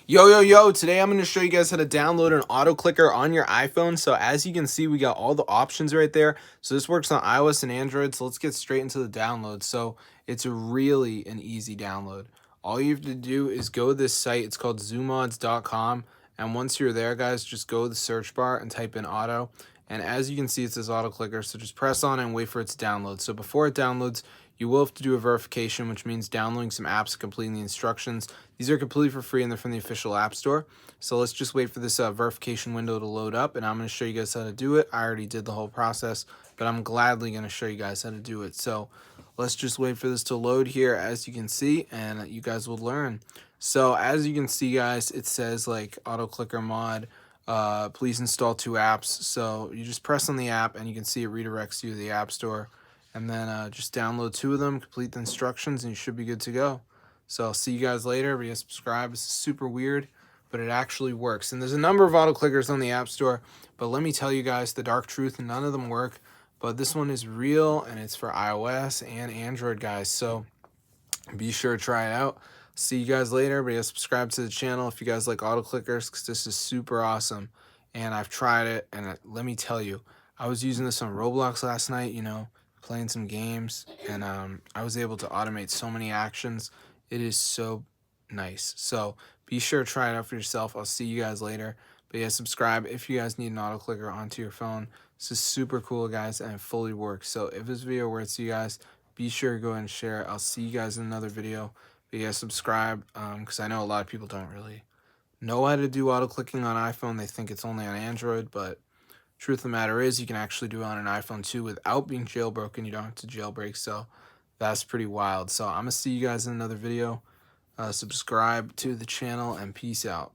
Yo, today I'm going to show you guys how to download an auto clicker on your iPhone. So as you can see, we got all the options right there. So this works on iOS and Android. So let's get straight into the download. So it's really an easy download. All you have to do is go to this site. It's called zoomods.com. And once you're there, guys, just go to the search bar and type in auto. And as you can see, it says auto clicker. So just press on it and wait for it to download. So before it downloads, you will have to do a verification, which means downloading some apps and completing the instructions. These are completely for free and they're from the official app store. So let's just wait for this verification window to load up, and I'm going to show you guys how to do it. I already did the whole process, but I'm gladly going to show you guys how to do it. So let's just wait for this to load here, as you can see, and you guys will learn. So as you can see, guys, it says like auto clicker mod. Please install 2 apps. So you just press on the app and you can see it redirects you to the app store, and then just download 2 of them, complete the instructions, and you should be good to go. So I'll see you guys later. Everybody subscribe. This is super weird, but it actually works. And there's a number of auto clickers on the App Store, but let me tell you guys the dark truth, none of them work. But this one is real, and it's for iOS and Android, guys. So be sure to try it out. See you guys later. Everybody subscribe to the channel if you guys like auto clickers, because this is super awesome. And I've tried it, and let me tell you, I was using this on Roblox last night, playing some games, and I was able to automate so many actions. It is so nice. So be sure to try it out for yourself. I'll see you guys later. But yeah, subscribe if you guys need an auto clicker onto your phone. This is super cool, guys, and it fully works. So if this video works to you guys, be sure to go ahead and share it. I'll see you guys in another video. But yeah, subscribe, because I know a lot of people don't really know how to do auto clicking on iPhone. They think it's only on Android, but truth of the matter is you can actually do it on an iPhone too without being jailbroken. You don't have to jailbreak, so that's pretty wild. So I'm going to see you guys in another video. Subscribe to the channel, and peace out.